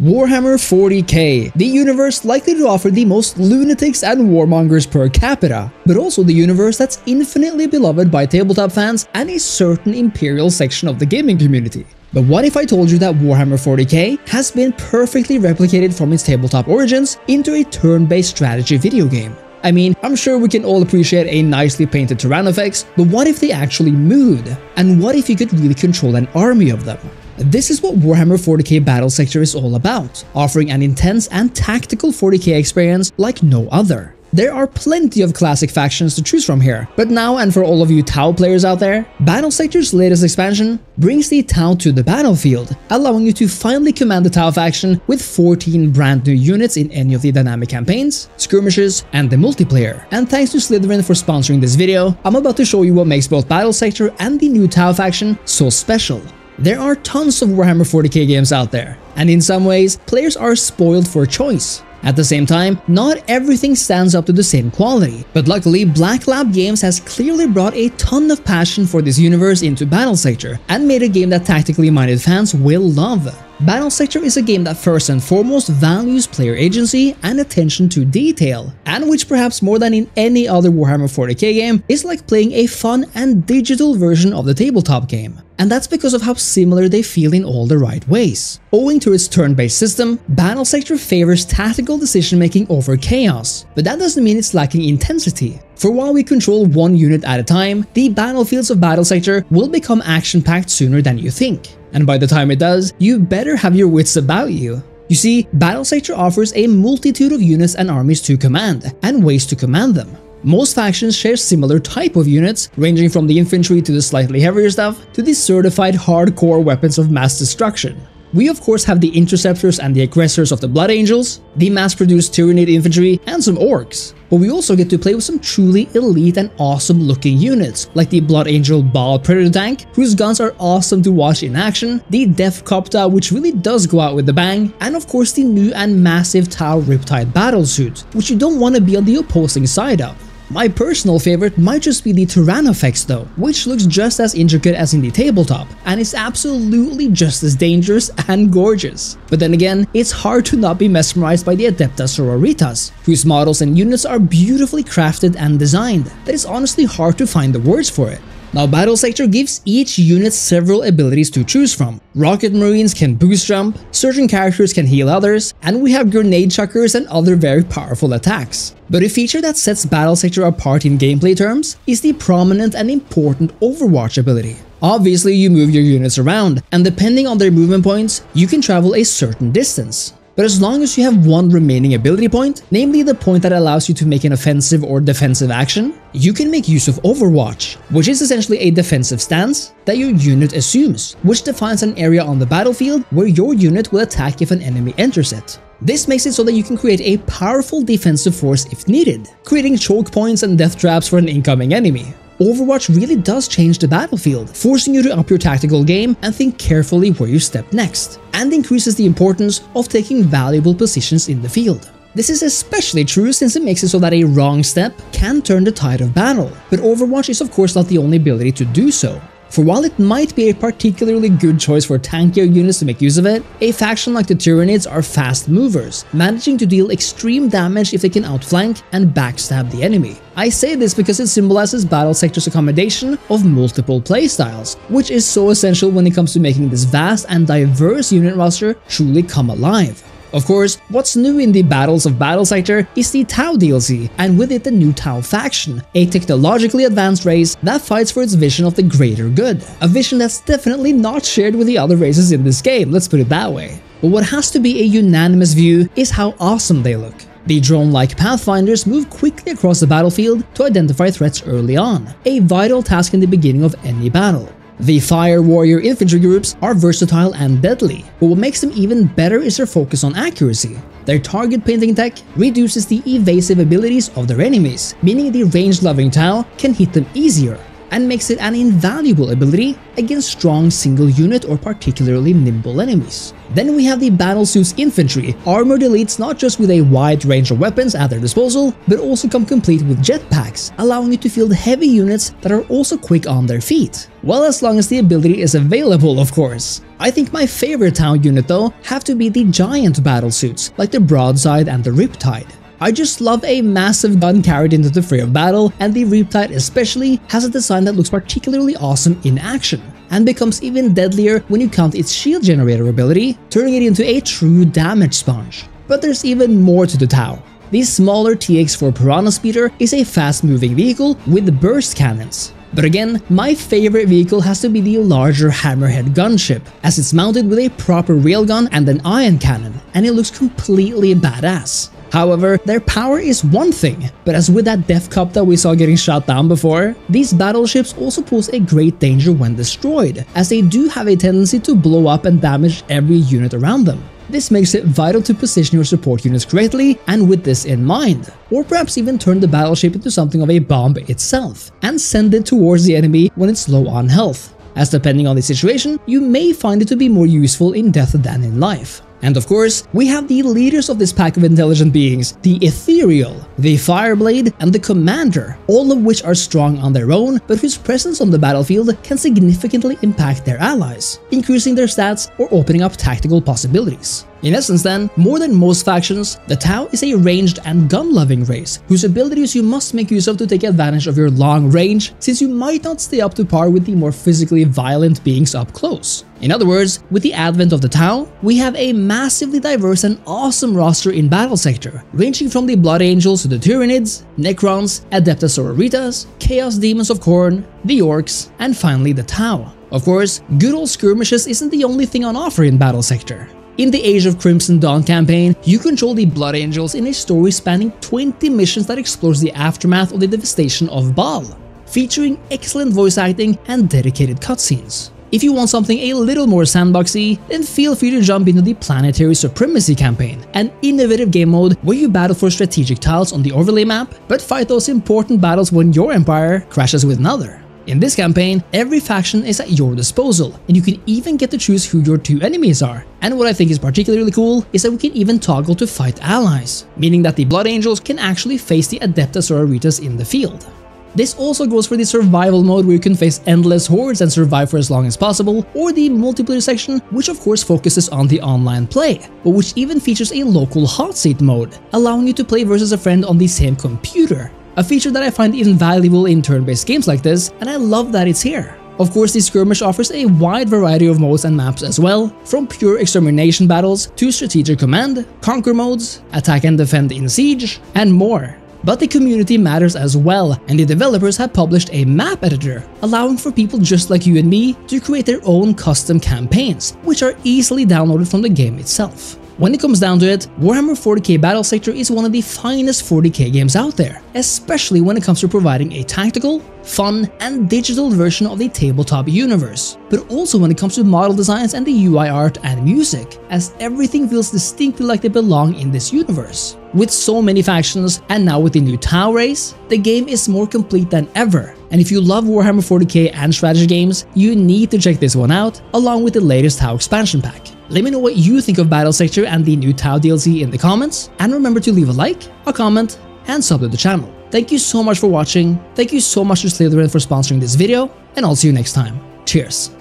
Warhammer 40k, the universe likely to offer the most lunatics and warmongers per capita, but also the universe that's infinitely beloved by tabletop fans and a certain imperial section of the gaming community. But what if I told you that Warhammer 40k has been perfectly replicated from its tabletop origins into a turn-based strategy video game? I mean, I'm sure we can all appreciate a nicely painted Tyrannofex, but what if they actually moved? And what if you could really control an army of them? This is what Warhammer 40k Battle Sector is all about, offering an intense and tactical 40k experience like no other. There are plenty of classic factions to choose from here, but now, and for all of you Tau players out there, Battle Sector's latest expansion brings the Tau to the battlefield, allowing you to finally command the Tau faction with 14 brand new units in any of the dynamic campaigns, skirmishes, and the multiplayer. And thanks to Slytherin for sponsoring this video, I'm about to show you what makes both Battle Sector and the new Tau faction so special. There are tons of Warhammer 40k games out there, and in some ways, players are spoiled for choice. At the same time, not everything stands up to the same quality, but luckily Black Lab Games has clearly brought a ton of passion for this universe into Battle Sector and made a game that tactically minded fans will love. Battle Sector is a game that first and foremost values player agency and attention to detail, and which perhaps more than in any other Warhammer 40k game is like playing a fun and digital version of the tabletop game. And that's because of how similar they feel in all the right ways. Owing to its turn-based system, Battle Sector favors tactical decision-making over chaos, but that doesn't mean it's lacking intensity. For while we control one unit at a time, the battlefields of Battle Sector will become action-packed sooner than you think. And by the time it does, you better have your wits about you. You see, Battle Sector offers a multitude of units and armies to command, and ways to command them. Most factions share similar type of units, ranging from the infantry to the slightly heavier stuff, to the certified hardcore weapons of mass destruction. We of course have the Interceptors and the Aggressors of the Blood Angels, the mass-produced Tyranid infantry, and some orcs. But we also get to play with some truly elite and awesome looking units, like the Blood Angel Baal Predator Tank, whose guns are awesome to watch in action, the Def Copta, which really does go out with the bang, and of course the new and massive Tau Riptide Battlesuit, which you don't want to be on the opposing side of. My personal favorite might just be the Tyrannofex though, which looks just as intricate as in the tabletop, and is absolutely just as dangerous and gorgeous. But then again, it's hard to not be mesmerized by the Adepta Sororitas, whose models and units are beautifully crafted and designed, that it's honestly hard to find the words for it. Now, Battle Sector gives each unit several abilities to choose from. Rocket Marines can boost jump, certain characters can heal others, and we have grenade chuckers and other very powerful attacks. But a feature that sets Battle Sector apart in gameplay terms is the prominent and important Overwatch ability. Obviously, you move your units around, and depending on their movement points, you can travel a certain distance. But as long as you have one remaining ability point, namely the point that allows you to make an offensive or defensive action, you can make use of Overwatch, which is essentially a defensive stance that your unit assumes, which defines an area on the battlefield where your unit will attack if an enemy enters it. This makes it so that you can create a powerful defensive force if needed, creating choke points and death traps for an incoming enemy. Overwatch really does change the battlefield, forcing you to up your tactical game and think carefully where you step next, and increases the importance of taking valuable positions in the field. This is especially true since it makes it so that a wrong step can turn the tide of battle, but Overwatch is of course not the only ability to do so. For while it might be a particularly good choice for tankier units to make use of it, a faction like the Tyranids are fast movers, managing to deal extreme damage if they can outflank and backstab the enemy. I say this because it symbolizes Battle Sector's accommodation of multiple playstyles, which is so essential when it comes to making this vast and diverse unit roster truly come alive. Of course, what's new in the Battles of Battle Sector is the Tau DLC, and with it the new Tau faction, a technologically advanced race that fights for its vision of the greater good. A vision that's definitely not shared with the other races in this game, let's put it that way. But what has to be a unanimous view is how awesome they look. The drone-like Pathfinders move quickly across the battlefield to identify threats early on, a vital task in the beginning of any battle. The Fire Warrior infantry groups are versatile and deadly, but what makes them even better is their focus on accuracy. Their target painting tech reduces the evasive abilities of their enemies, meaning the range-loving Tau can hit them easier. and makes it an invaluable ability against strong single unit or particularly nimble enemies. Then we have the Battlesuits Infantry, armored elites not just with a wide range of weapons at their disposal, but also come complete with jetpacks, allowing you to field heavy units that are also quick on their feet. Well, as long as the ability is available, of course. I think my favorite Tau unit though have to be the giant battlesuits, like the Broadside and the Riptide. I just love a massive gun carried into the fray of battle, and the Riptide especially has a design that looks particularly awesome in action, and becomes even deadlier when you count its shield generator ability, turning it into a true damage sponge. But there's even more to the Tau. The smaller TX4 Piranha Speeder is a fast-moving vehicle with burst cannons. But again, my favorite vehicle has to be the larger Hammerhead gunship, as it's mounted with a proper railgun and an ion cannon, and it looks completely badass. However, their power is one thing, but as with that Death Cup that we saw getting shot down before, these battleships also pose a great danger when destroyed, as they do have a tendency to blow up and damage every unit around them. This makes it vital to position your support units correctly and with this in mind, or perhaps even turn the battleship into something of a bomb itself, and send it towards the enemy when it's low on health, as depending on the situation, you may find it to be more useful in death than in life. And of course, we have the leaders of this pack of intelligent beings, the Ethereal, the Fireblade, and the Commander, all of which are strong on their own, but whose presence on the battlefield can significantly impact their allies, increasing their stats or opening up tactical possibilities. In essence then, more than most factions, the Tau is a ranged and gun-loving race, whose abilities you must make use of to take advantage of your long range, since you might not stay up to par with the more physically violent beings up close. In other words, with the advent of the Tau, we have a massively diverse and awesome roster in Battle Sector, ranging from the Blood Angels to the Tyranids, Necrons, Adepta Sororitas, Chaos Demons of Khorne, the Orcs, and finally the Tau. Of course, good old skirmishes isn't the only thing on offer in Battle Sector. In the Age of Crimson Dawn campaign, you control the Blood Angels in a story spanning 20 missions that explores the aftermath of the devastation of Baal, featuring excellent voice acting and dedicated cutscenes. If you want something a little more sandboxy, then feel free to jump into the Planetary Supremacy campaign, an innovative game mode where you battle for strategic tiles on the overlay map, but fight those important battles when your empire crashes with another. In this campaign, every faction is at your disposal, and you can even get to choose who your two enemies are. And what I think is particularly cool is that we can even toggle to fight allies, meaning that the Blood Angels can actually face the Adepta Sororitas in the field. This also goes for the survival mode where you can face endless hordes and survive for as long as possible, or the multiplayer section, which of course focuses on the online play, but which even features a local hot seat mode, allowing you to play versus a friend on the same computer. A feature that I find invaluable in turn-based games like this, and I love that it's here. Of course, the skirmish offers a wide variety of modes and maps as well, from pure extermination battles to strategic command, conquer modes, attack and defend in siege, and more. But the community matters as well, and the developers have published a map editor, allowing for people just like you and me to create their own custom campaigns, which are easily downloaded from the game itself. When it comes down to it, Warhammer 40k Battle Sector is one of the finest 40k games out there, especially when it comes to providing a tactical, fun, and digital version of the tabletop universe, but also when it comes to model designs and the UI art and music, as everything feels distinctly like they belong in this universe. With so many factions, and now with the new Tau race, the game is more complete than ever, and if you love Warhammer 40k and strategy games, you need to check this one out, along with the latest Tau expansion pack. Let me know what you think of Battle Sector and the new Tau DLC in the comments, and remember to leave a like, a comment, and sub to the channel. Thank you so much for watching, thank you so much to Slytherin for sponsoring this video, and I'll see you next time. Cheers!